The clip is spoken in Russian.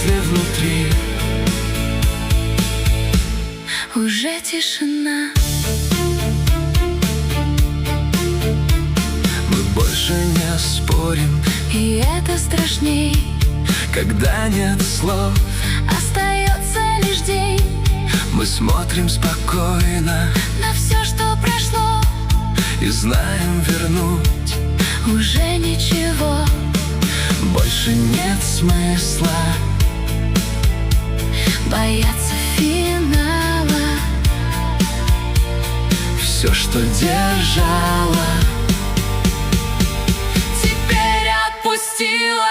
если внутри уже тишина. мы больше не спорим, И это страшней, когда нет слов. остается лишь день Мы смотрим спокойно на все, что прошло. и знаем вернуть. Уже ничего, Больше нет смысла бояться финала. все, что держало, Теперь отпустила.